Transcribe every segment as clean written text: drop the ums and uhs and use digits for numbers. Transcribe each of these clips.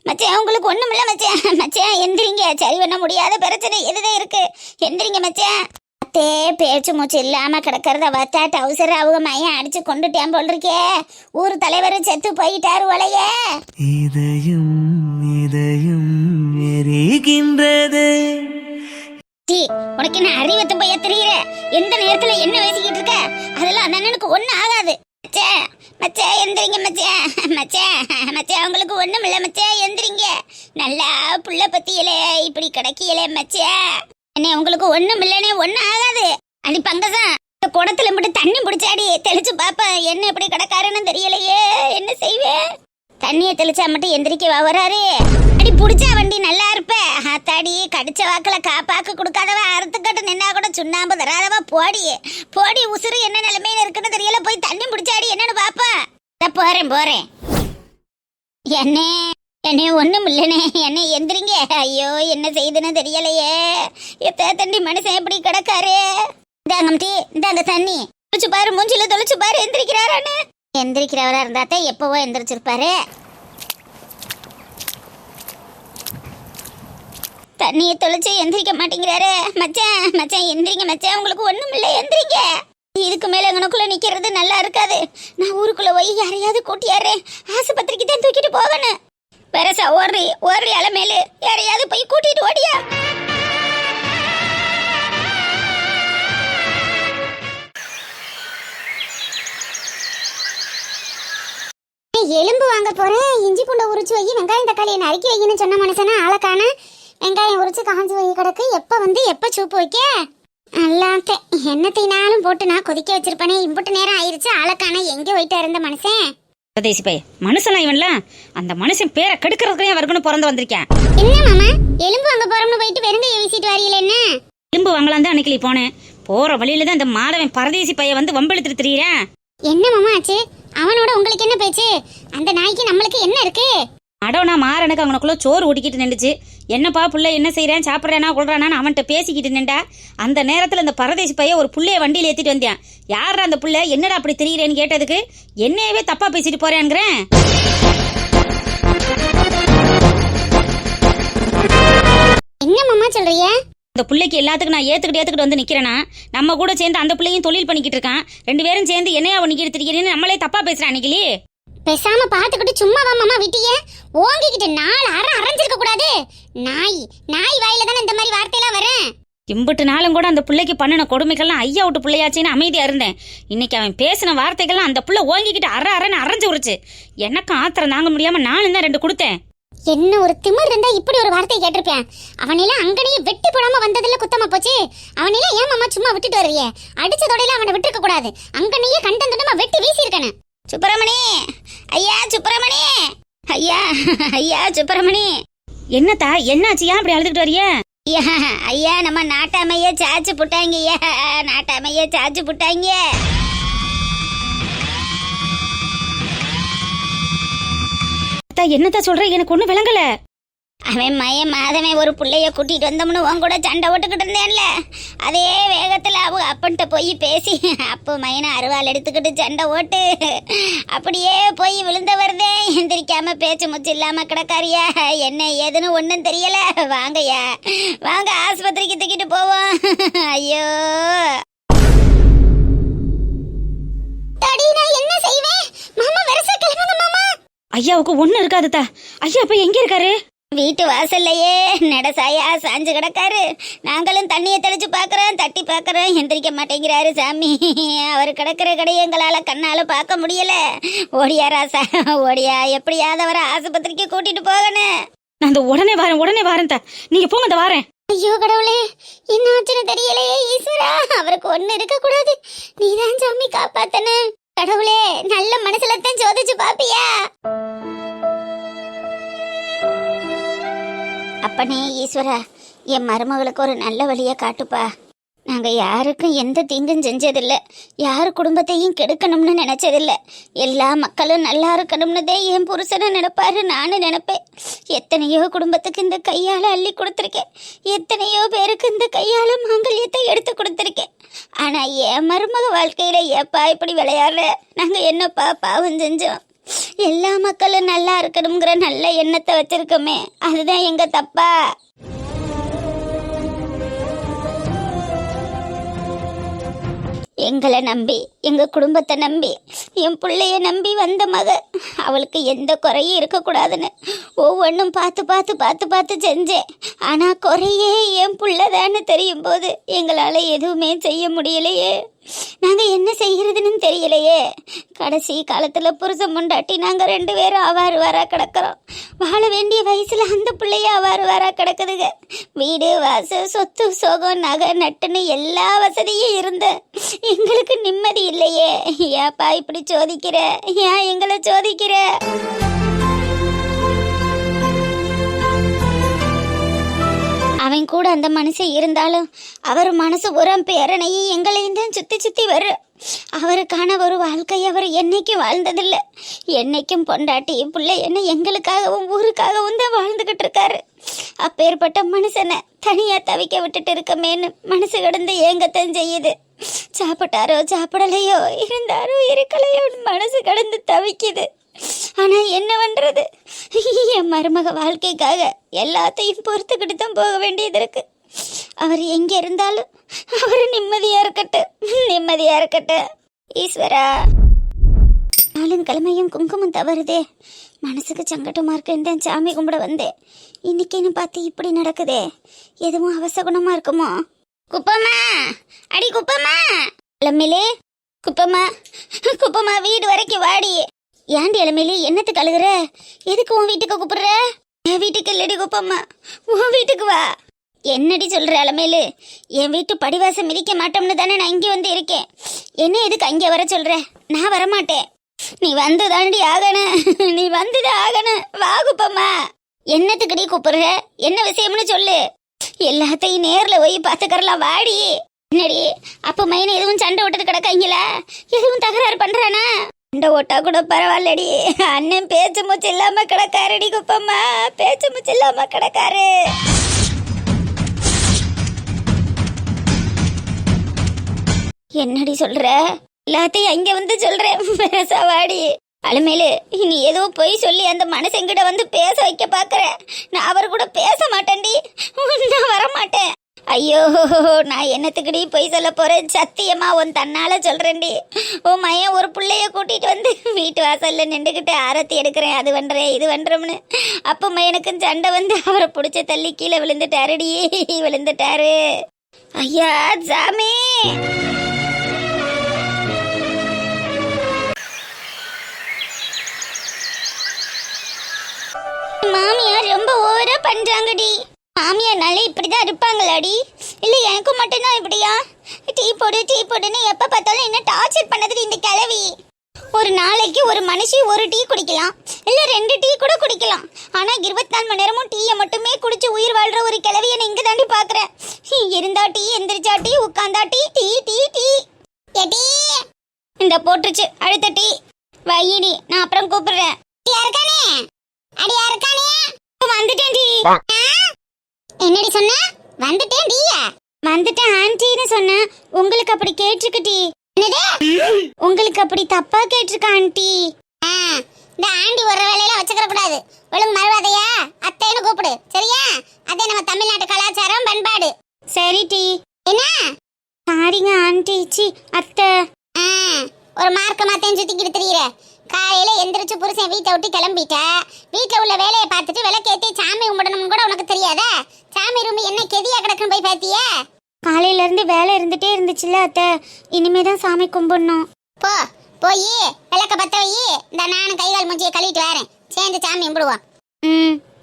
மச்சான் உங்களுக்கு ஒண்ணும் இல்ல மச்சான். மச்சான் எந்திரிங்க, சரி பண்ண முடியாத பிரச்சனை எதுதான் இருக்கு, எந்திரிங்க மச்சான். அத்தே பேச்சு மூச்சு இல்லாம கிடக்கிறத வத்தா டவுசர் அவங்க மையம் அடிச்சு கொண்டுட்டேன் போல் இருக்கே. ஊர் தலைவர் செத்து போயிட்டாரு வளைய. இதயம் இதயம் எரிகின்றது. உனக்கு என்ன அறிவத்து போய் தெரியுற? எந்த நேரத்துல என்ன பேசிக்கிட்டு இருக்க? அதெல்லாம் அந்த அண்ணனுக்கு ஒண்ணும் ஆகாது. மச்சே எந்திரிங்க மச்சே. மச்சே மச்சே உங்களுக்கு ஒண்ணும் இல்ல மச்சே, எந்திரிங்க. நல்லா புள்ள பத்தியலே இப்படி கிடைக்கல மச்சே. என்ன உங்களுக்கு ஒண்ணும் இல்லனே, ஒண்ணும் ஆகாது. அடி பங்கசம், குடத்துல மட்டும் தண்ணி பிடிச்சாடி தெளிச்சு பாப்ப. என்ன இப்படி கிடக்காருன்னு தெரியலையே, என்ன செய்வேன்? தண்ணியை தெளிச்சா மட்டும் எந்திரிக்க வராரு. அடி புடிச்சா வண்டி நல்லா இருப்ப. அத்தாடி கடிச்ச வாக்குல காப்பாக்கு கொடுக்காதவ அறுத்துக்கட்டு நின்னா கூட சுண்ணாம்பு தராதவா போடி. போடி உசுறு என்ன நிலைமையில இருக்குன்னு தெரியல, போய் தண்ணி பிடிச்சாடி என்னன்னு பாப்பா. போறேன். என்னே ஒண்ணும் இல்லனே, என்ன எந்திரிங்க. ஐயோ என்ன செய்துன்னு தெரியலையே. தண்டி மனுஷன் எப்படி கிடக்காரு. இந்தாங்க தண்ணி தொலைச்சு பாரு, மூஞ்சில தொலைச்சு பாரு. எந்திரிக்கிறாரானு? எந்திரிக்கிறவரா இருந்தாத்தே எப்பவோ எந்திரிச்சிருப்பாரு. தண்ணியை தொலைச்சு எந்திரிக்க மாட்டேங்கிறாரு. மச்சான் எந்திரிங்க மச்சான், உங்களுக்கு ஒண்ணும் இல்லை, எந்திரிங்க. இதுக்கு மேல எங்கனக்குள்ள நிக்கிறது நல்லா இருக்காது. நான் ஊருக்குள்ள போய் யாரையாவது கூட்டியாரேன், ஆஸ்பத்திரிக்கு தான் தூக்கிட்டு போகணும். பெருசா ஓடுறி அலமேலு, யாரையாவது போய் கூட்டிட்டு ஓடியா. எலும்பு வாங்க போறேன், இஞ்சி பூண்டை உரிச்சு வை, வெங்காயம் தக்காளியை நறுக்கி வைக்கணும்னு சொன்ன மனுஷனா ஆளக்கான. வெங்காயம் உரிச்சு காஞ்சி வை கிடக்கு. எப்ப சூப்பு வைக்க? நல்லாத்தே என்னத்தைனாலும் போட்டு நான் கொதிக்க வச்சிருப்பேனே. இம்புட்டு நேரம் ஆயிருச்சு, ஆளக்கான எங்க போயிட்டு இருந்த மனுஷன். பிரதேசி பைய மனுஷனா இவன்ல? அந்த மனுஷன் பேரை கெடுக்கிறதுக்கு அவருக்குன்னு பிறந்து வந்திருக்கேன். என்ன மாமா, எலும்பு வாங்க போறோம்னு போயிட்டு வெறுங்கைய வீசிட்டு வரீல? என்ன எலும்பு வாங்கலாம் தான் அன்னைக்கு போனேன். போற வழியில தான் இந்த மாதவன் பரதேசி பைய வந்து வம்பெழுத்துட்டு திரியறேன். என்ன மாமா ஆச்சு? அவனோட உங்களுக்கு என்ன பேச்சு? அந்த நாய்க்கு நம்மளுக்கு என்ன இருக்கு? அடோனா மாறனுக்கு அவனுக்குள்ள சோறு ஊட்டிக்கிட்டு நின்றுச்சு. என்னப்பா புள்ள என்ன செய்யறேன், சாப்பிட்றேனா கொள்றானான்னு அவன்கிட்ட பேசிக்கிட்டு நின்றா. அந்த நேரத்துல இந்த பரதேசி பைய ஒரு புள்ளைய வண்டியில ஏத்திட்டு வந்தேன். யாரா அந்த புள்ள, என்னடா அப்படி தெரியறேன்னு கேட்டதுக்கு என்னையவே தப்பா பேசிட்டு போறேங்கிறேன். என்ன மாமா சொல்றீங்க? அந்த பிள்ளைக்கு எல்லாத்துக்கும் நான் ஏத்துக்கிட்டு வந்து நிக்கிறேன்னா, நம்ம கூட சேர்ந்து அந்த பிள்ளையும் தொழில் பண்ணிக்கிட்டு இருக்கான். 2 பேரும் சேர்ந்து என்னையா பண்ணிக்கிட்டு திரிக்கிறேன்னு நம்மளே தப்பா பேசுறான். அன்னைக்கு பேசாம பாத்துக்கிட்டு சும்மாவா மாமா விட்டியே? ஓங்கிக்கிட்டு 4 அரை அரைஞ்சிருக்க கூடாது. நாய் வாயில தானே இந்த மாதிரி வார்த்தையெல்லாம் வரேன். இம்புட்டு நாளும் கூட அந்த பிள்ளைக்கு பண்ணின கொடுமைகள்லாம் ஐயா விட்டு பிள்ளையாச்சின்னு அமைதியா இருந்தேன். இன்னைக்கு அவன் பேசின வார்த்தைகள்லாம் அந்த பிள்ளை ஓங்கிக்கிட்டு அரைன்னு அரைஞ்சு உரிச்சு. எனக்கு ஆத்திரம் தாங்க முடியாம நானும் தான் 2 கொடுத்தேன். என்ன ஒரு திமிர் இருந்தா இப்படி ஒரு வார்த்தையை கேட்டிருப்பேன். அவனையெல்லாம் அங்கனையே வெட்டி போடாம வந்ததுல குத்தமா போச்சு. அவனையெல்லாம் ஏன் மாமா சும்மா விட்டுட்டு வர்றியே? அடிச்சதோடையில அவனை விட்டுருக்க கூடாது, அங்கனையே கண்டந்தோடமா வெட்டி வீசி இருக்கணும். சுப்பிரமணி ஐயா, சுப்பிரமணி ஐயா சுப்பிரமணி. என்னத்தா என்னாச்சியா அப்படி அழுதுட்டு வரிய? ஐயா நம்ம நாட்டாமைய சாச்சு புட்டாங்க. நாட்டாமைய சாச்சு புட்டாங்க. என்னத்தா சொல்ற, எனக்கு ஒண்ணு விளங்கல. அவன் மாதவன் ஒரு பிள்ளைய கூட்டிட்டு வந்தோம்னு உன் கூட சண்டை ஓட்டுக்கிட்டு இருந்தேன்ல, அதே வேகத்துல அவங்க அப்பன்ட்ட போய் பேசி அப்போ மையனை அருவாள் எடுத்துக்கிட்டு சண்டை ஓட்டு அப்படியே போய் விழுந்த வருதே. எந்திரிக்காம பேச்சு முச்சு இல்லாம கிடக்காரியா. என்ன ஏதுன்னு ஒன்னும் தெரியல. வாங்கய்யா வாங்க, ஆஸ்பத்திரிக்கு தூக்கிட்டு போவோம். ஐயோ என்ன செய்வேன் மாமா? வரச கிளம்புங்க மாமா. ஐயாவுக்கு ஒண்ணு இருக்காதுதா. ஐயா இப்ப எங்க இருக்காரு? வீட்டு வாசல்லையே நடசாயா சாஞ்சு கிடக்காரு. நாங்களும் தண்ணியை தெளிச்சு பாக்குறோம், தட்டி பாக்குறோம், எந்திரிக்க மாட்டேங்கிறாரு சாமி. அவர் கிடக்கிற கடையை எங்களால கண்ணால பார்க்க முடியல. ஓடியா ராசா ஓடியா, எப்படியாவது அவரை ஆஸ்பத்திரிக்கு கூட்டிட்டு போகணும். நான் அந்த உடனே வாரேன் தா. நீங்க போங்க, அந்த வாரேன். ஐயோ கடவுளே, என்ன ஆச்சுன்னு தெரியலையே. ஈஸ்வரா, அவருக்கு ஒண்ணு இருக்க கூடாது, நீதான் சாமி காப்பாத்தன. கடவுளே, நல்ல மனசுலத்தான் சோதிச்சு பாப்பியா? அப்பனே ஈஸ்வரா, என் மருமகளுக்கு ஒரு நல்ல வழியை காட்டுப்பா. நாங்கள் யாருக்கும் எந்த தீங்கும் செஞ்சதில்லை, யார் குடும்பத்தையும் கெடுக்கணும்னு நினச்சதில்லை. எல்லா மக்களும் நல்லா இருக்கணும்னுதே என் புருஷனை நினைப்பாரு, நானும் நினைப்பேன். எத்தனையோ குடும்பத்துக்கு இந்த கையால் அள்ளி கொடுத்துருக்கேன், எத்தனையோ பேருக்கு இந்த கையால் மாங்கல்யத்தை எடுத்து கொடுத்துருக்கேன். ஆனால் என் மருமக வாழ்க்கையில் ஏப்பா இப்படி விளையாடுற? நாங்கள் என்னப்பா பாவம் செஞ்சோம்? எல்லா மக்களும் நல்லா இருக்கணுங்கிற நல்ல எண்ணத்தை வச்சிருக்கோமே, அதுதான் எங்க தப்பா? எங்களை நம்பி, எங்க குடும்பத்தை நம்பி, என் பிள்ளைய நம்பி வந்த மக, அவளுக்கு எந்த குறையும் இருக்கக்கூடாதுன்னு ஒவ்வொன்றும் பார்த்து பார்த்து பார்த்து பார்த்து செஞ்சேன். ஆனா குறையே என் பிள்ளைதான்னு தெரியும் போது எங்களால் எதுவுமே செய்ய முடியலையே. நாங்கள் என்ன செய்யறதுன்னு தெரியலையே. கடைசி காலத்தில் புருஷன் முண்டாட்டி நாங்கள் 2 பேரும் அவாறு வாரா கிடக்கிறோம். வாழ வேண்டிய வயசுல அந்த பிள்ளைய அவாறு வாரா கிடக்குதுங்க. வீடு வாசல் சொத்து சோகம் நகை நட்டுன்னு எல்லா வசதியும் இருந்த எங்களுக்கு நிம்மதி இல்லையே. ஏப்பா இப்படி சோதிக்கிற? ஏன் எங்களை சோதிக்கிற? அவன் கூட அந்த மனுஷன் இருந்தாலும் அவர் மனசு உரம் பேரனையும் எங்களையும் தான் சுற்றி சுற்றி வரும். அவருக்கான ஒரு வாழ்க்கை அவர் என்னைக்கும் வாழ்ந்ததில்லை. என்னைக்கும் பொண்டாட்டி பிள்ளை என்ன எங்களுக்காகவும் ஊருக்காகவும் தான் வாழ்ந்துக்கிட்டு இருக்காரு. அப்பேற்பட்ட மனுஷனை தனியாக தவிக்க விட்டுட்டு இருக்கமேன்னு மனசு கிடந்து ஏங்கத்தான் செய்யுது. சாப்பிட்டாரோ சாப்பிடலையோ, இருந்தாரோ இருக்கலையோ மனசு கடந்து தவிக்குது. ஆனா என்ன பண்றது? என் மருமக வாழ்க்கைக்காக எல்லாத்தையும் பொறுத்துக்கிட்டு தான் போக வேண்டியது இருக்கு. அவர் எங்க இருந்தாலும் அவர் நிம்மதியா இருக்கட்டும், நிம்மதியா இருக்கட்டும். ஈஸ்வரா, நாளும் கிழமையும் குங்குமம் தவறுதே. மனசுக்கு சங்கட்டமா இருக்குன்னு தான் சாமி கும்பிட வந்தேன். இன்னைக்குன்னு பார்த்து இப்படி நடக்குதே. எதுவும் அவசகுணமா இருக்குமோ? குப்பம்மா, அடி குப்பம்மா, இளமிலே குப்பம்மா, குப்பம்மா வீடு வரைக்கும் வாடி. ஏண்டி இளமையிலே என்னத்துக்கு அழுகுற? எதுக்கு உன் வீட்டுக்கு கூப்பிடுற? என் வீட்டுக்கு இல்லடி குப்பம்மா, உன் வீட்டுக்கு வா. என்னடி சொல்ற இளமையிலு? என் வீட்டு படிவாசம் மிதிக்க மாட்டோம்னு தானே நான் இங்கே வந்து இருக்கேன். என்ன எதுக்கு அங்கே வர சொல்ற? நான் வரமாட்டேன். நீ வந்து தாண்டி ஆகணும், நீ வந்துதான் ஆகணும். வா குப்பம்மா. என்னத்துக்குடி கூப்பிடுற? என்ன விஷயம்னு சொல்லு. எல்லாத்தையும் நேர்ல போய் பார்த்துக்கறலாம், வாடி. என்னடி அப்ப மைன எதுவும் சண்டை விட்டது கிடக்காங்களா? எதுவும் தகராறு பண்றானா? சண்டை ஓட்டா கூட பரவாயில்லடி, அண்ணன் பேச்சு மூச்சு இல்லாம கிடக்காருடி குப்பம்மா, பேச்சு மூச்சு இல்லாம கிடக்காரு. என்னடி சொல்ற? எல்லாத்தையும் அங்க வந்து சொல்றேன், பேச வாடி. அலுமேலு, நீ ஏதோ போய் சொல்லி அந்த மனுஷங்கிட்ட வந்து பேச வைக்க பாக்குற. நான் அவர் கூட பேச மாட்டேன்டி, நான் வரமாட்டேன். ஐயோ, நான் என்னத்துக்குடி போய் சொல்ல போறேன்? சத்தியமா உன் தன்னால சொல்றேன்டி. உன் மையன் ஒரு பிள்ளைய கூட்டிட்டு வந்து வீட்டு வாசல்ல நின்றுகிட்டு ஆரத்தி எடுக்கிறேன், அது பண்றேன் இது பண்றோம்னு. அப்ப மையனுக்கும் சண்டை வந்து அவரை பிடிச்ச தள்ளி கீழே விழுந்துட்டாருடி, விழுந்துட்டாரு. ஐயா சாமி, மாமியார் ரொம்ப ஓவரா பண்றாங்கடி. மாமியார்னாலே இப்படிதான் இருப்பாங்களாடி? இல்ல எனக்கும் மட்டும்தான் இப்படியா? டீ போடு டீ போடுன்னு எப்ப பார்த்தாலும் என்ன டார்ச்சர் பண்ணதுடி இந்த கிழவி. ஒரு நாளைக்கு ஒரு மனுஷி ஒரு டீ குடிக்கலாம், இல்ல 2 டீ கூட குடிக்கலாம். ஆனா 24 மணி நேரமும் டீயை மட்டுமே குடிச்சு உயிர் வாழ்ற ஒரு கிழவியை நான் இங்க தாண்டி பாக்குறேன். இருந்தா டீ, எந்திரிச்சா டீ, உட்காந்தா டீ, டீ டீ டீ. எடி இந்த போட்டுச்சு அடுத்த டீ வையிடி, நான் அப்புறம் கூப்பிடுறேன். யாருக்கானே? அடி யாருக்கானே? வந்துட்டேன் டீ. என்னடி சொன்ன? வந்துட்டேன் டீயா? வந்துட்டேன் ஆன்ட்டின்னு சொன்ன. உங்களுக்கு அப்படி கேட்டிருக்கு டீ. என்னது? உங்களுக்கு அப்படி தப்பா கேட்டிருக்க ஆன்ட்டி. இந்த ஆண்டி ஒரு வேலையில வச்சுக்கிற கூடாது. ஒழுங்கு மறுவாதையா அத்தைன்னு கூப்பிடு, சரியா? அதே நம்ம தமிழ்நாட்டு கலாச்சாரம் பண்பாடு. சரி டீ. என்ன? சாரிங்க ஆன்ட்டி. சி அத்தை. ஒரு மார்க்க மாத்தேன்னு சுத்திக்கிட்டு திரியிற. காலையில எந்திரிச்சு புருஷன் வீட்டை விட்டு கிளம்பிட்ட. வீட்டுல உள்ள வேலையை பார்த்துட்டு விளக்கேத்தி சாமி கும்பிடணும்னு கூட உனக்கு தெரியாதா? சாமி ரூம் என்ன கெதியா கிடக்குன்னு போய் பாத்தியா? காலையில இருந்து வேலை இருந்துட்டே இருந்துச்சுல்ல அத்தை, இனிமேதான் சாமி கும்பிடணும். போ போய் விளக்க பத்த வை. இந்த நானும் கை கால் மூஞ்சியை கழுவிட்டு வரேன், சேர்ந்து சாமி கும்பிடுவோம்.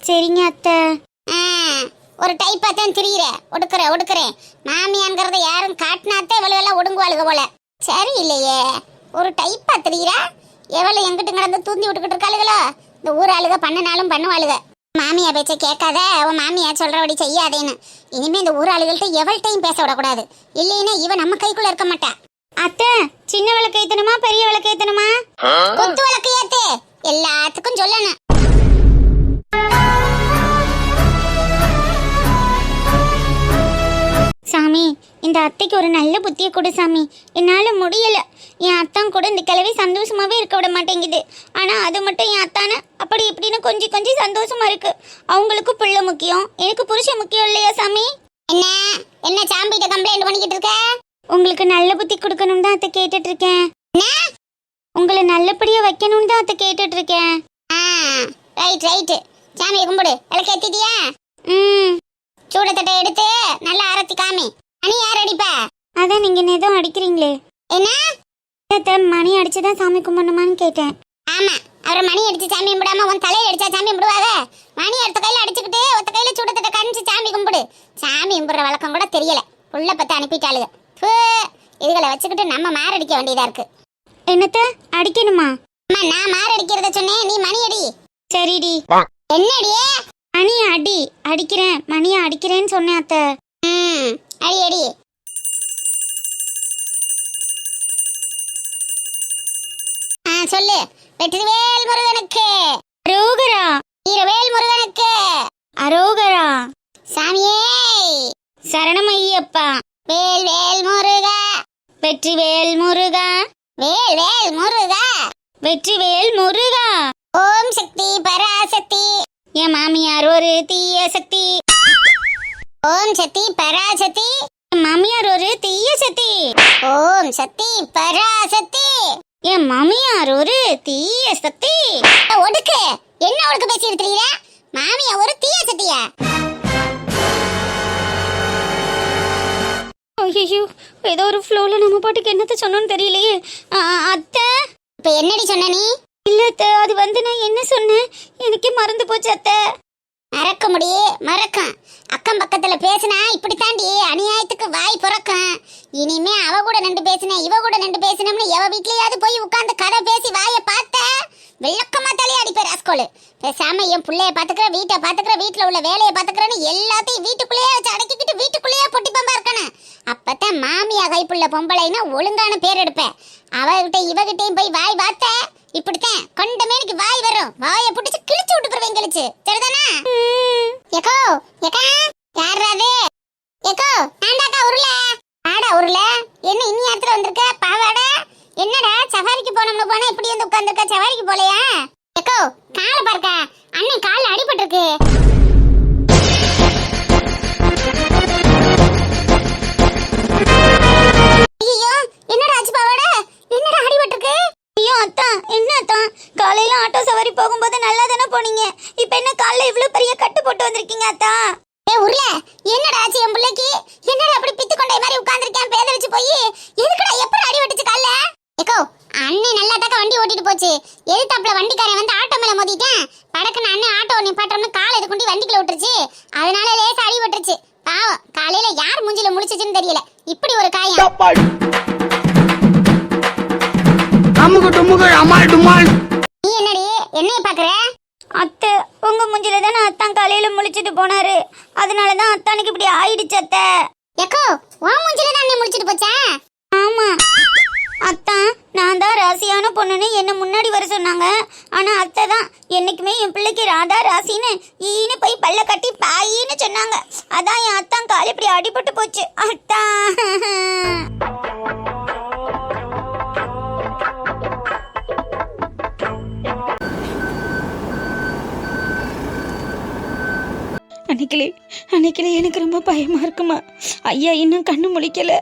சரிங்க அத்தை. ஒரு டைப்பா தான் திரியிற. ஒடுக்குறேன். மாமியான்கிறத யாரும் காட்டினாத்தே இவ்வளவு ஒடுங்குவாளுக போல. சரி இல்லையே, ஒரு டைப்பா திரியிற. எவ்வளவு எங்கிட்ட கிடந்து தூந்தி விட்டுக்கிட்டு இருக்காளுகளோ. இந்த ஊர் ஆளுக பண்ணனாலும் பண்ணுவாளுக. மாமியா பேச்ச கேட்காத, உன் மாமியா சொல்றபடி செய்யாதேன்னு. இனிமே இந்த ஊர் ஆளுகள்ட்ட எவள்கிட்டையும் பேச விடக்கூடாது. இல்லைன்னா இவன் நம்ம கைக்குள்ள இருக்க மாட்டா. அத்தை, சின்ன விளக்கு ஏத்தணுமா பெரிய விளக்கு ஏத்தணுமா? குத்து விளக்கு ஏத்து, எல்லாத்துக்கும் சொல்லணும். சாமி, இந்த அத்தைக்கு பிள்ளைக்கு ஒரு நல்ல புத்தியை கொடு சாமி. என்னால முடியல. என் அத்தான் கூட இந்த கிழவி சந்தோஷமாவே இருக்க விட மாட்டேங்குது. ஆனா அது மட்டும் என் அத்தான அப்படி இப்படின்னு கொஞ்சம் கொஞ்சம் சந்தோஷமா இருக்கு. அவங்களுக்கு பிள்ளை முக்கியம், எனக்கு புருஷன் முக்கியம் இல்லையா சாமி? என்ன என்ன சாம்பிட்ட கம்ப்ளைண்ட் பண்ணிக்கிட்டு இருக்க? உங்களுக்கு நல்ல புத்தி கொடுக்கணும் தான் அத்தை கேட்டுட்டு இருக்கேன். உங்களை நல்லபடியா வைக்கணும்னு தான் அத்தை கேட்டுட்டு இருக்கேன். Right right. சாமியை கும்பிடு. விளக்கு ஏத்திட்டியா? சூடத்தட்டை எடுத்து நல்லா ஆரத்தி காமி. மணி யார் அடிப்ப? அதான் நீங்க எதுவும் அடிக்கிறீங்களே. என்ன மணி அடிச்சுதான் சாமி கும்பிடணுமான்னு கேட்டேன். ஆமா, அவரை மணி அடிச்சு சாமி கும்பிடாம உன் தலையில அடிச்சா சாமி கும்பிடுவாங்க. மணி அடுத்த கையில அடிச்சுக்கிட்டு ஒத்த கையில சூடத்தட்டை கணிச்சு சாமி கும்பிடு. சாமி கும்பிடுற வழக்கம் கூட தெரியல. புள்ள பத்து அனுப்பிட்டாளுங்க. இதுகளை வச்சுக்கிட்டு நம்ம மாரடிக்க வேண்டியதா இருக்கு. என்னத்த அடிக்கணுமா? அம்மா, நான் மாரடிக்கிறத சொன்னேன், நீ மணி அடி. சரிடி. என்னடியே? மணி அடி. அடிக்கிறேன், மணியை அடிக்கிறேன்னு சொன்னேன் அத்தை. அடி அடி. சொல்லு. வெற்றிவேல் முருகனுக்கு அரோகரா. வீரவேல் முருகனுக்கு அரோகரா. சாமியே சரணம் ஐயப்பா. வேல் வேல் முருகா. வெற்றிவேல் முருகா. வேல் வேல் முருகா. வெற்றிவேல் முருகா. ஓம் சக்தி பராசக்தி. என் மாமியார் ஒரு தீய சக்தி. ஓம் சக்தி பராசக்தி. மாமியார் ஒரு தீய சக்தி. ஓம் சக்தி பராசக்தி. என் மாமியார் ஒரு தீய சக்தி. ஒடுக்கு. என்ன ஒடுக்கு பேசி இருக்கிறீங்க? மாமியா ஒரு தீய சக்தியா? ஐயோ, ஏதோ ஒரு ஃப்ளோல நம்ம பாட்டுக்கு என்னத்த சொன்னோன்னு தெரியலையே. அத்தை, இப்ப என்னடி சொன்ன நீ? இல்ல அத்தை, அது நான் என்ன சொன்னேன் எனக்கே மறந்து போச்சு அத்தை. மறக்க முடியே மறக்கும். அக்கம் பக்கத்துல பேசினா இப்படி தாண்டி அநியாயத்துக்கு வாய் பிறக்கும். இனிமே அவ கூட நின்று பேசின இவ கூட நின்று பேசினோம்னு எவ வீட்லயாவது போய் உட்கார்ந்து கதை பேசி வாயை பார்த்த விளக்கமா தலையை அடிப்பேன் ராஸ்கோலு. பேசாம என் பிள்ளைய பாத்துக்கிற, வீட்டை பாத்துக்கிற, வீட்டுல உள்ள வேலையை பாத்துக்கிறேன்னு எல்லாத்தையும் வீட்டுக்குள்ளேயே வச்சு அடக்கிக்கிட்டு வீட்டுக்குள்ளேயே பொட்டிப்பம்பா இருக்கணும். அப்பதான் மாமியா கைப்புள்ள பொம்பளைன்னா ஒழுங்கான பேர் எடுப்பேன். அவகிட்ட இவகிட்டையும் போய் வாய் பார்த்த இப்படித்தான் கொண்டமேனுக்கு வாய் வரும். வாயை புடிச்சு கிழிச்சு விட்டு போறேன். கிழிச்சு சரிதானா? ஏக்கோ ஏக்கா யாராது? ஏக்கோ நான்டாக்கா உருள. ஆடா உருள. என்ன இன்னி நேரத்துல வந்திருக்க பாவாட? என்னடா சவாரிக்கு போனோம்னு போனா இப்படி வந்து உட்கார்ந்துருக்க? சவாரிக்கு போலையா? ஏக்கோ காலை பாருக்க, அண்ணன் கால்ல அடிபட்டிருக்கு. ஐயோ என்னடா ஆச்சு பாவாட? என்னடா அடிபட்டிருக்கு? ஐயோ அத்தா, என்ன அத்தா, காலையில ஆட்டோ சவாரி போகும்போது நல்லா தானே போனீங்க, இப்ப என்ன காலைல இவ்வளவு பெரிய கட்டு போட்டு வந்திருக்கீங்க அத்தா? உருள, என்னடா ஆச்சு என் பிள்ளைக்கு? என்னடா அப்படி பித்து கொண்டை மாதிரி உட்கார்ந்திருக்கேன் பேதலிச்சு போய்? எதுக்குடா எப்படி அடி வெட்டுச்சு கால்ல? ஏக்கோ அண்ணன் நல்லா தாக்க வண்டி ஓட்டிட்டு போச்சு. எதுத்தாப்புல வண்டிக்காரன் வந்து ஆட்டோ மேல மோதிட்டான். படக்குன்னு அண்ணன் ஆட்டோ நிப்பாட்டோம்னு காலை இது கொண்டு வண்டிக்குள்ள விட்டுருச்சு. அதனால லேசா அடி வெட்டுருச்சு. பாவம், காலையில யார் மூஞ்சில முடிச்சுச்சுன்னு தெரியல. இப்படி ஒரு காயம். நீ என்னடி என்னைய பாக்குற? அத்தை, உங்க மூஞ்சில தானே அத்தான் காலையில முழிச்சிட்டு போனாரு. அதனாலதான் அத்தானுக்கு இப்படி ஆயிடுச்சு அத்தை. ஏக்கோ உன் மூஞ்சில தான் அண்ணன் முழிச்சிட்டு போச்சா? ஆமா அத்தான், நான் தான் ராசியான பொண்ணுன்னு என்ன முன்னாடி வர சொன்னாங்க. ஆனா அத்தை தான் என்னைக்குமே என் பிள்ளைக்கு ராதா ராசின்னு ஈன்னு போய் பல்ல கட்டி பாயின்னு சொன்னாங்க. அதான் என் அத்தான் கால் இப்படி அடிபட்டு போச்சு அத்தான். அன்னைக்கிலே எனக்கு ரொம்ப பயமா இருக்குமா. ஐயா இன்னும் கண்ணு முழிக்கல.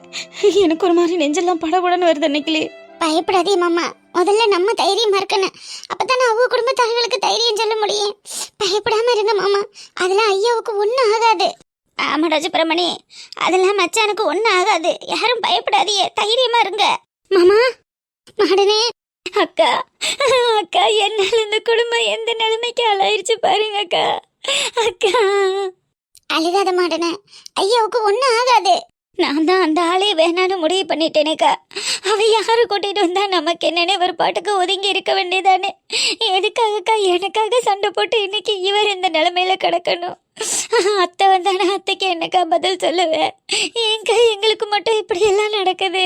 எனக்கு ஒரு மாதிரி நெஞ்செல்லாம் படபடன்னு வருது. அன்னைக்கிலே பயப்படாதே மாமா, முதல்ல நம்ம தைரியமா இருக்கணும். அப்பதான் அவங்க குடும்பத்தார்களுக்கு தைரியம் சொல்ல முடியும். பயப்படாம இருங்க மாமா, அதெல்லாம் ஐயாவுக்கு ஒன்னும் ஆகாது. ஆமா ராஜபிரமணி, அதெல்லாம் மச்சானுக்கு ஒன்னும் ஆகாது. யாரும் பயப்படாதீங்க, தைரியமா இருங்க மாமா. மாடனே அக்கா, அக்கா என்னால இந்த குடும்பம் எந்த நிலைமைக்கு ஆளாயிருச்சு பாருங்க அக்கா. அக்கா அழுகாத மாடனே, ஐயாவுக்கு ஒன்னும் ஆகாது. நான் தான் அந்த ஆளே வேணான்னு முடிவு பண்ணிட்டேனேக்கா. அவ யாரு கூட்டிட்டு வந்தா நமக்கு என்னன்னு ஒரு பாட்டுக்கு ஒதுங்கி இருக்க வேண்டியதானே. எதுக்காகக்கா எனக்காக சண்டை போட்டு இன்னைக்கு இவர் இந்த நிலைமையில கிடக்கணும்? அத்தை வந்தானே, அத்தைக்கு என்னக்கா பதில் சொல்லுவேன்? ஏங்கா எங்களுக்கு மட்டும் இப்படி எல்லாம் நடக்குது?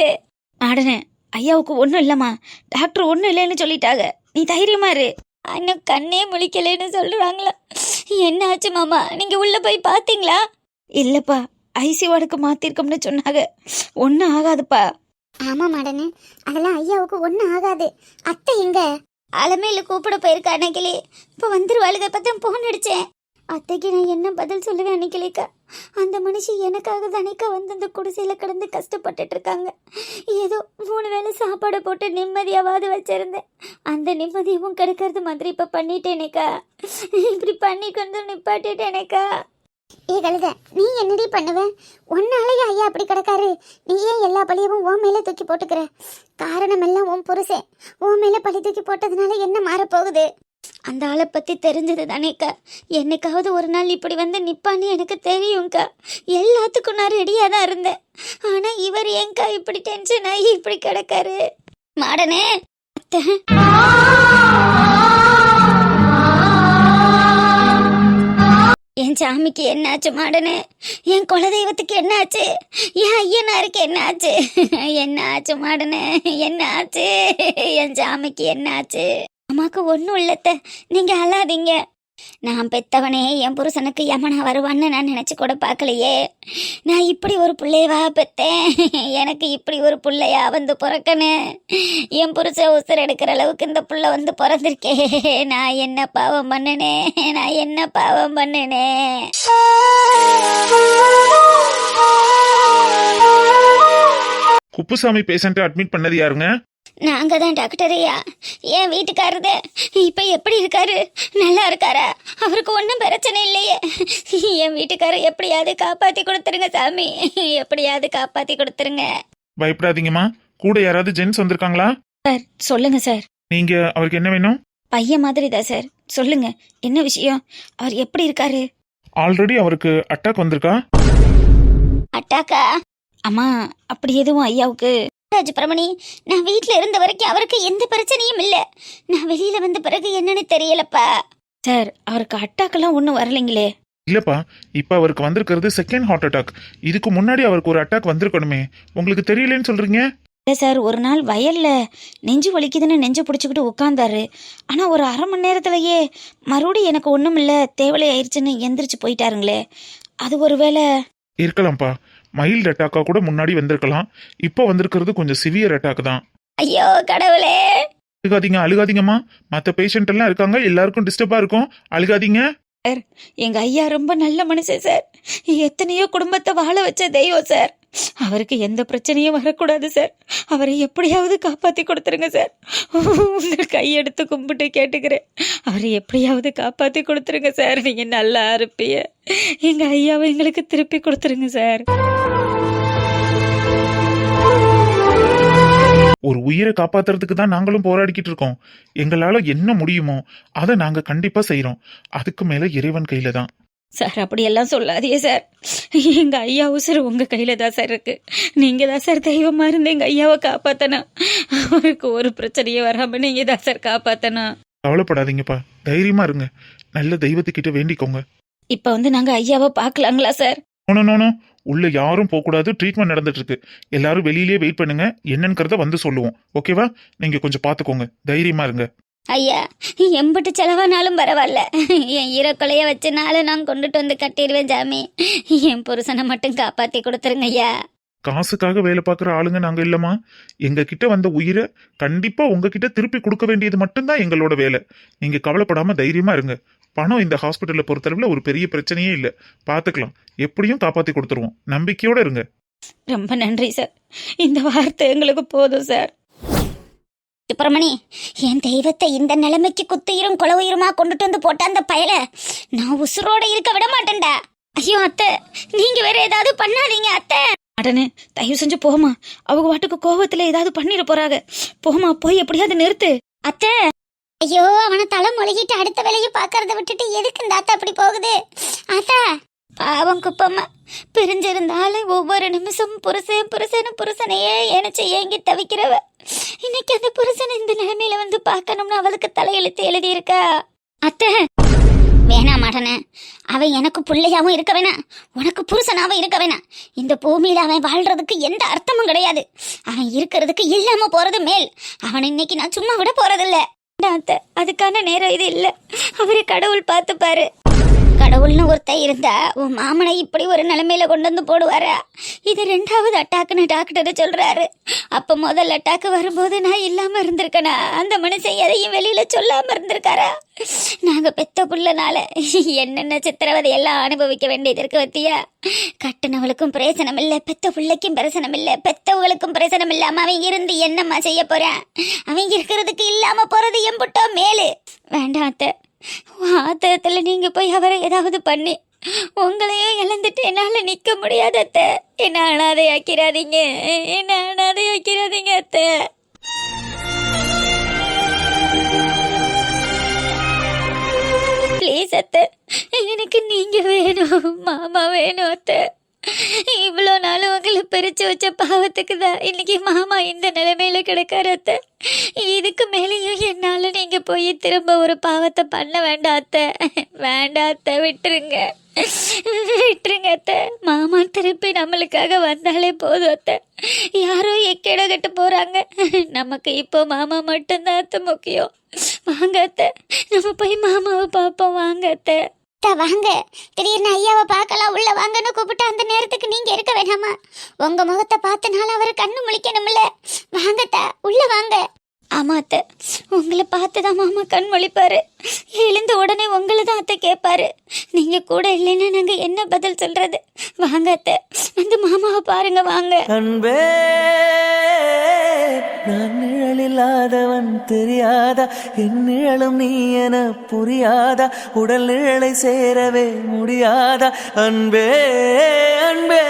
ஆடனே, ஐயாவுக்கு ஒன்றும் இல்லைம்மா, டாக்டர் ஒன்றும் இல்லைன்னு சொல்லிட்டாங்க. நீ தைரியமா இரு. இன்னும் கண்ணே முழிக்கலைன்னு சொல்றாங்களா? என்ன ஆச்சு மாமா, நீங்க உள்ள போய் பாத்தீங்களா? இல்லப்பா, ஐசி வார்டுக்கு மாத்திருக்கோம்னு சொன்னாங்க. ஒன்றும் ஆகாதுப்பா. ஆமா மாடனு, அதெல்லாம் ஐயாவுக்கு ஒன்றும் ஆகாது. அத்தை எங்க? அலமையில கூப்பிட போயிருக்கா அன்னைக்கிளி. இப்போ வந்துருவாளுக. பத்தம் போன் அடிச்சேன். அத்தைக்கு நான் என்ன பதில் சொல்லுவேன் அன்னைக்கிளிக்கா? அந்த மனுஷி எனக்காக தானேக்கா வந்து அந்த குடிசையில கிடந்து கஷ்டப்பட்டுட்டு இருக்காங்க. ஏதோ 3 வேளை சாப்பாடு போட்டு நிம்மதியாவது வச்சிருந்தேன். அந்த நிம்மதியும் கிடைக்கிறது மாதிரி இப்ப பண்ணிட்டேனேக்கா. இப்படி பண்ணி கொஞ்சம் நிப்பாட்டிட்டேனேக்கா. ஏ கழுத, நீ என்னடி பண்ணுவ? ஒன்னாலேயே ஐயா அப்படி கிடக்காரு. நீ ஏன் எல்லா பழியவும் உன் மேல தூக்கி போட்டுக்கிற? காரணம் எல்லாம் உன் புருஷன். உன் மேல பழி தூக்கி போட்டதுனால என்ன மாறப்போகுது? அந்த ஆளை பத்தி தெரிஞ்சது தானேக்கா. என்னைக்காவது ஒரு நாள் இப்படி வந்து நிப்பான்னு எனக்கு தெரியும்க்கா. எல்லாத்துக்கும் நான் ரெடியா தான் இருந்தேன். ஆனா இவர் ஏங்கா இப்படி டென்ஷன் ஆகி இப்படி கிடக்காரு? மாடனே, அத்தை. என் சாமிக்கு என்னாச்சு மாடனு? என் குலதெய்வத்துக்கு என்னாச்சு? என் ஐயனாருக்கு என்னாச்சு? என்னாச்சு மாடனு? என்னாச்சு? என் சாமிக்கு என்னாச்சு? அம்மாக்கு ஒன்றும் இல்லத்த, நீங்க அழாதீங்க. நான் பெத்தவனே என் புருஷனுக்கு யமனா வருவான்னு நான் நினைச்சு கூட பார்க்கலையே. நான் இப்படி ஒரு பிள்ளையவா பெத்தேன்? எனக்கு இப்படி ஒரு பிள்ளையா வந்து பிறக்கணு? என் புருஷன் உசுர் எடுக்கிற அளவுக்கு இந்த புள்ள வந்து பிறந்திருக்கே. நான் என்ன பாவம் பண்ணனே? நான் என்ன பாவம் பண்ணனே? குப்புசாமி பேஷண்ட்டை அட்மிட் பண்ணது யாருங்க? நாங்க தான் டாக்டரையா. என் வீட்டுக்காரரு இப்ப எப்படி இருக்காரு? நல்லா இருக்காரா? அவருக்கு ஒன்றும் பிரச்சனை இல்லையே. என் வீட்டுக்காரர் எப்படியாவது காப்பாத்தி கொடுத்துருங்க சாமி, எப்படியாவது காப்பாத்தி கொடுத்துருங்க. பயப்படாதீங்கம்மா. கூட யாராவது ஜென்ஸ் வந்திருக்காங்களா? சார் சொல்லுங்க சார். நீங்க அவருக்கு என்ன வேணும்? பையன் மாதிரி தான் சார். சொல்லுங்க, என்ன விஷயம்? அவர் எப்படி இருக்காரு? ஆல்ரெடி அவருக்கு அட்டாக் வந்திருக்கா? அட்டாக்கா? அம்மா, அப்படி எதுவும் ஐயாவுக்கு? ராஜபிரமணி, நான் வீட்ல இருந்த வரைக்கும் அவருக்கு எந்த பிரச்சனையும் இல்ல. நான் வெளியில வந்த பிறகு என்னன்னு தெரியலப்பா. சார், அவருக்கு அட்டாக்கெல்லாம் ஒன்றும் வரலைங்களே. இல்லப்பா, இப்ப அவருக்கு வந்திருக்கிறது செகண்ட் ஹார்ட் அட்டாக். இதுக்கு முன்னாடி அவருக்கு ஒரு அட்டாக் வந்திருக்கணுமே, உங்களுக்கு தெரியலன்னு சொல்றீங்க? இல்லை சார், ஒரு நாள் வயல்ல நெஞ்சு வலிக்குதுன்னு நெஞ்சு பிடிச்சிக்கிட்டு உட்காந்தாரு. ஆனால் ஒரு 1/2 மணி நேரத்திலேயே மறுபடியும் எனக்கு ஒன்றும் இல்லை, தேவலை ஆயிடுச்சுன்னு எந்திரிச்சு போயிட்டாருங்களே. அது ஒரு வேளை இருக்கலாம்ப்பா. மைல்டு அட்டாக்கா கூட முன்னாடி வந்திருக்கலாம். இப்போ வந்திருக்கிறது கொஞ்சம் சிவியர் அட்டாக் தான். ஐயோ கடவுளே! அழுகாதீங்கம்மா. மற்ற பேஷண்ட் எல்லாம் இருக்காங்க, எல்லாருக்கும் டிஸ்டர்பா இருக்கும். அழுகாதீங்க. சார், எங்க ஐயா ரொம்ப நல்ல மனுஷன் சார். எத்தனையோ குடும்பத்தை வாழ வச்ச தெய்வம் சார். அவருக்கு எந்த பிரச்சனையும் வரக்கூடாது சார். அவரை எப்படியாவது காப்பாத்தி கொடுத்துருங்க சார். உங்க கையெடுத்து கும்பிட்டு கேட்டுக்கிறேன். அவரை எப்படியாவது காப்பாத்தி கொடுத்துருங்க சார். நீங்க நல்லா இருப்பீங்க. எங்க ஐயாவை எங்களுக்கு திருப்பி கொடுத்துருங்க சார். ஒரு உயிரை காப்பாத்துறதுக்கு தான் நாங்களும் போராடிக்கிட்டு இருக்கோம். எங்களால என்ன முடியுமோ அதை நாங்க கண்டிப்பா செய்யறோம். அதுக்கு மேல இறைவன் கையில தான். சார், அப்படியெல்லாம் சொல்லாதீங்க சார். எங்க ஐயா உசுறு உங்க கையில தான் சார் இருக்கு. நீங்க தான் சார் தெய்வமா இருந்து எங்க ஐயாவை காப்பாத்தணும். அவருக்கு ஒரு பிரச்சனையும் வராம நீங்க தான் சார் காப்பாத்தணும். கவலைப்படாதீங்கப்பா, தைரியமா இருங்க. நல்ல தெய்வத்துக்கிட்ட வேண்டிக்கோங்க. இப்ப வந்து நாங்க ஐயாவை பார்க்கலாங்களா சார்? நோ, உள்ள யாரும் போக கூடாது. ட்ரீட்மெண்ட் நடந்துட்டு இருக்கு. எல்லாரும் வெளியிலேயே வெயிட் பண்ணுங்க. என்னங்கிறத வந்து சொல்லுவோம். ஓகேவா? நீங்க கொஞ்சம் பாத்துக்கோங்க. தைரியமா இருங்க. ஐயா, எம்பிட்டு செலவானாலும் பரவாயில்ல. என் ஈரக்கொலைய வச்சனாலும் நான் கொண்டுட்டு வந்து கட்டிடுவேன் சாமி. என் புருஷனை மட்டும் காப்பாத்தி கொடுத்துருங்க ஐயா. காசுக்காக வேலை பார்க்குற ஆளுங்க நாங்க இல்லம்மா. எங்க கிட்ட வந்த உயிரை கண்டிப்பா உங்ககிட்ட திருப்பி கொடுக்க வேண்டியது மட்டும்தான் எங்களோட வேலை. நீங்க கவலைப்படாம தைரியமா இருங்க. பணம் இந்த ஹாஸ்பிட்டலை பொறுத்தளவுல ஒரு பெரிய பிரச்சனையே இல்லை. பாத்துக்கலாம். எப்படியும் காப்பாத்தி கொடுத்துருவோம். நம்பிக்கையோட இருங்க. ரொம்ப நன்றி சார். இந்த வார்த்தை எங்களுக்கு போதும் சார். சுப்பிரமணி, என் தெய்வத்தை இந்த நிலைமைக்கு குத்துயிரும் கொலை உயிருமா கொண்டுட்டு வந்து போட்ட அந்த பயல நான் உசுரோட இருக்க விட மாட்டேன்டா. ஐயோ அத்தை, நீங்க வேற ஏதாவது பண்ணாதீங்க அத்தை. அடனே, தயவு செஞ்சு போமா. அவங்க வாட்டுக்கு கோபத்துல ஏதாவது பண்ணிட போறாங்க. போமா, போய் எப்படியாவது நிறுத்து. அத்தை, ஐயோ அவனை தலை மொழிகிட்டு அடுத்த வேலையை பாக்கறத விட்டுட்டு எதுக்கு இந்த அத்தை அப்படி போகுது? அத்தா, பாவம் குப்பம்மா. பிரிஞ்சிருந்தாலும் ஒவ்வொரு நிமிஷம் புருஷனையே நினைச்சு ஏங்கி தவிக்கிறவ. இன்னைக்கு அந்த புருஷன் இந்த நிலைமையில வந்து பார்க்கணும்னு அவளுக்கு தலையெழுத்து எழுதி இருக்கா. அத்தை, வேணாம் மாட்டன. அவன் எனக்கு பிள்ளையாவும் இருக்க வேணாம், உனக்கு புருஷனாவும் இருக்க வேணாம். இந்த பூமியில அவன் வாழ்றதுக்கு எந்த அர்த்தமும் கிடையாது. அவன் இருக்கிறதுக்கு இல்லாம போறது மேல். அவனை இன்னைக்கு நான் சும்மா விட போறதில்ல. அத்தை, அதுக்கான நேரம் இது இல்ல. அவரை கடவுள் பார்த்துப்பாரு. கடவுள்னு ஒருத்தன் இருந்தா உன் மாமனை இப்படி ஒரு நிலைமையில கொண்டு வந்து போடுவாரா? இது 2வது அட்டாக்குன்னு டாக்டர் சொல்றாரு. அப்ப முதல் அட்டாக்கு வரும்போது நான் இல்லாம இருந்திருக்கனா? அந்த மனுஷன் எதையும் வெளியில சொல்லாம இருந்திருக்காரா? நாங்க பெத்த புள்ளனால என்னென்ன சித்திரவதை எல்லாம் அனுபவிக்க வேண்டியது இருக்கு பத்தியா? கட்டுனவளுக்கும் பிரயோசனம் இல்லை, பெத்த பிள்ளைக்கும் பிரயோசனம் இல்லை, பெத்தவங்களுக்கும் பிரயோசனம் இல்லாம அவங்க இருந்து என்னம்மா செய்ய போறேன்? அவங்க இருக்கிறதுக்கு இல்லாம போறது எம்புட்டோ மேலு. வேண்டாம் அத்தை, ஆத்திரத்துல நீங்க போய் அவரை ஏதாவது பண்ணி உங்களையும் இழந்துட்டு என்னால நிக்க முடியாது அத்தை. என்ன அனாதையாக்கிறாதீங்க, என்ன அனாதையாக்கிறாதீங்க அத்தை. ப்ளீஸ் அத்தை, எனக்கு நீங்க வேணும், மாமா வேணும் அத்தை. இவ்வளோ நாள் உங்களை பிரிச்சு வச்ச பாவத்துக்கு தான் இன்னைக்கு மாமா இந்த நிலைமையில கிடக்காரு அத்தை. இதுக்கு மேலேயும் என்னால நீங்க போய் திரும்ப ஒரு பாவத்தை பண்ண வேண்டாம் அத்தை. வேண்டாம் அத்தை, விட்டுருங்க விட்டுருங்க அத்தை. மாமா திருப்பி நம்மளுக்காக வந்தாலே போதும் அத்தை. யாரோ எக்கேட கட்டு போறாங்க, நமக்கு இப்போ மாமா மட்டும்தான் அத்தை முக்கியம். வாங்க அத்தை, நம்ம போய் மாமாவை பார்ப்போம். வாங்க அத்தை. வாங்க, திடீர்னு ஐயாவை பார்க்கலாம், உள்ள வாங்கன்னு கூப்பிட்டு அந்த நேரத்துக்கு நீங்க இருக்க வேணாமா? உங்க முகத்தை பார்த்தனால அவரு கண்ணு முழிக்கணும்ல. வாங்கத்தா, உள்ள வாங்க. ஆமா அத்தை, உங்களை பார்த்துதான் மாமா கண் முழிப்பாரு. எழுந்த உடனே உங்களை தான் அத்தை கேட்பாரு. நீங்க கூட இல்லைன்னா நாங்க என்ன பதில் சொல்றது? வாங்க அத்தை, வந்து மாமாவை பாருங்க. வாங்க. அன்பே, நான் நிழலில்லாதவன் தெரியாதா? என் நிழலும் நீ என புரியாதா? உடல் நிழலை சேரவே முடியாதா? அன்பே அன்பே.